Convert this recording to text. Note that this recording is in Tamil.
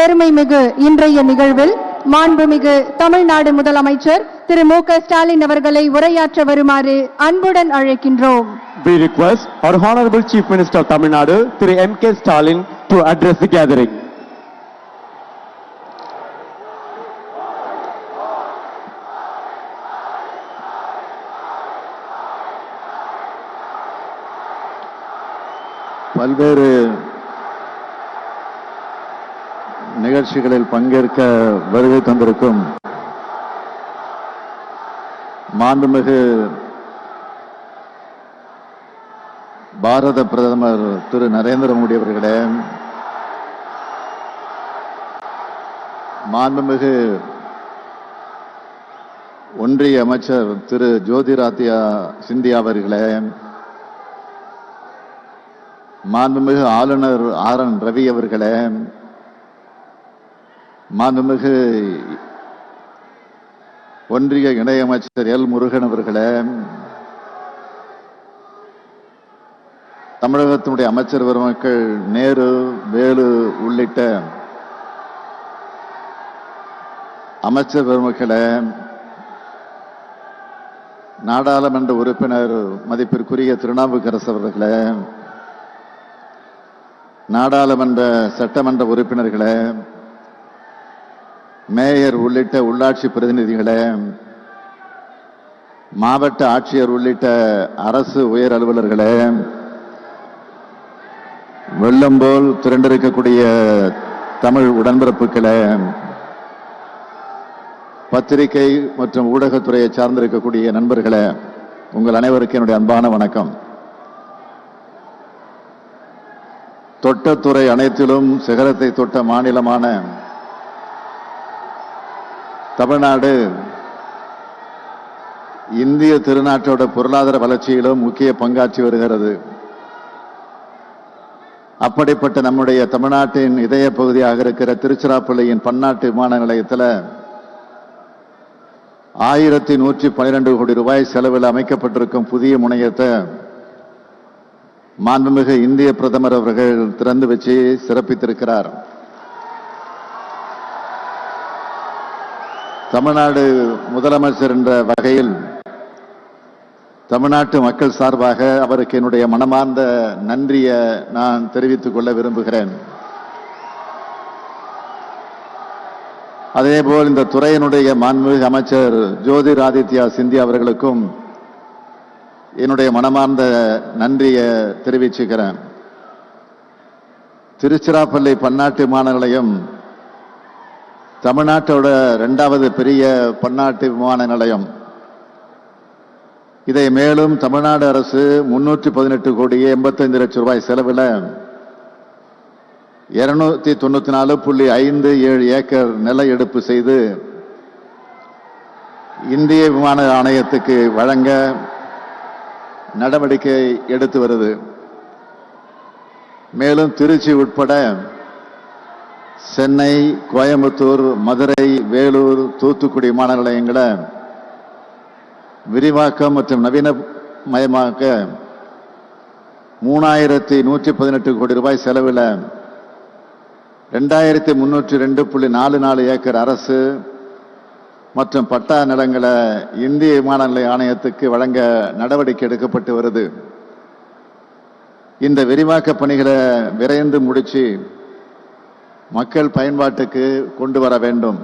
பெருமைமிகு இன்றைய நிகழ்வில் மாண்புமிகு தமிழ்நாடு முதலமைச்சர் திரு மு க ஸ்டாலின் அவர்களை உரையாற்ற வருமாறு அன்புடன் அழைக்கின்றோம். We request our Honorable Chief Minister of Tamil Nadu, Thiru M. K. Stalin, to address the gathering. பல்வேறு நிகழ்ச்சிகளில் பங்கேற்க வருகை தந்திருக்கும் மாண்புமிகு பாரத பிரதமர் திரு நரேந்திர மோடி அவர்களே, மாண்புமிகு ஒன்றிய அமைச்சர் திரு ஜோதிராதித்யா சிந்தியா அவர்களே, மாண்புமிகு ஆளுநர் ஆர் என் ரவி அவர்களே, மாண்புமிகு ஒன்றிய இணையமைச்சர் எல் முருகன் அவர்களே, தமிழகத்தினுடைய அமைச்சர் பெருமக்கள் நேரு, வேலு உள்ளிட்ட அமைச்சர் பெருமக்களே, நாடாளுமன்ற உறுப்பினர் மதிப்பிற்குரிய திருநாவுக்கரசு அவர்களே, நாடாளுமன்ற சட்டமன்ற உறுப்பினர்களே, மேயர் உள்ளிட்ட உள்ளாட்சி பிரதிநிதிகளே, மாவட்ட ஆட்சியர் உள்ளிட்ட அரசு உயர் அலுவலர்களே, வெள்ளம் போல் திரண்டிருக்கக்கூடிய தமிழ் உடன்பிறப்புகளே, பத்திரிகை மற்றும் ஊடகத்துறையை சார்ந்திருக்கக்கூடிய நண்பர்களே, உங்கள் அனைவருக்கும் என்னுடைய அன்பான வணக்கம். தொட்ட துறை அனைத்திலும் சிகரத்தை தொட்ட மாநிலமான தமிழ்நாடு இந்திய திருநாட்டோட பொருளாதார வளர்ச்சியிலும் முக்கிய பங்காற்றி வருகிறது. அப்படிப்பட்ட நம்முடைய தமிழ்நாட்டின் இதய பகுதியாக இருக்கிற திருச்சிராப்பள்ளியின் பன்னாட்டு விமான நிலையத்தில் 1112 கோடி ரூபாய் செலவில் அமைக்கப்பட்டிருக்கும் புதிய முனையத்தை மாண்புமிகு இந்திய பிரதமர் அவர்கள் திறந்து வச்சு சிறப்பித்திருக்கிறார். தமிழ்நாடு முதலமைச்சர் என்ற வகையில் தமிழ்நாட்டு மக்கள் சார்பாக அவருக்கு என்னுடைய மனமார்ந்த நன்றியை நான் தெரிவித்துக் கொள்ள விரும்புகிறேன். அதேபோல் இந்த துறையினுடைய மாண்புமிகு அமைச்சர் ஜோதிராதித்யா சிந்தியா அவர்களுக்கும் என்னுடைய மனமார்ந்த நன்றியை தெரிவிச்சுக்கிறேன். திருச்சிராப்பள்ளி பன்னாட்டு விமான நிலையம் தமிழ்நாட்டோட 2வது பெரிய பன்னாட்டு விமான நிலையம். இதை மேலும் தமிழ்நாடு அரசு 318 கோடியே 85 லட்சம் ரூபாய் செலவில் 294.57 ஏக்கர் நில எடுப்பு செய்து இந்திய விமான ஆணையத்துக்கு வழங்க நடவடிக்கை எடுத்து வருது. மேலும் திருச்சி உட்பட சென்னை, கோயம்புத்தூர், மதுரை, வேலூர், தூத்துக்குடி விமான நிலையங்களை விரிவாக்கம் மற்றும் நவீனமயமாக்க 3118 கோடி ரூபாய் செலவில் 2302.44 ஏக்கர் அரசு மற்றும் பட்டா நிலங்களை இந்திய விமான நிலைய ஆணையத்துக்கு வழங்க நடவடிக்கை எடுக்கப்பட்டு வருது. இந்த விரிவாக்க பணிகளை விரைந்து முடிச்சு மக்கள் பயன்பாட்டுக்கு கொண்டு வர வேண்டும்.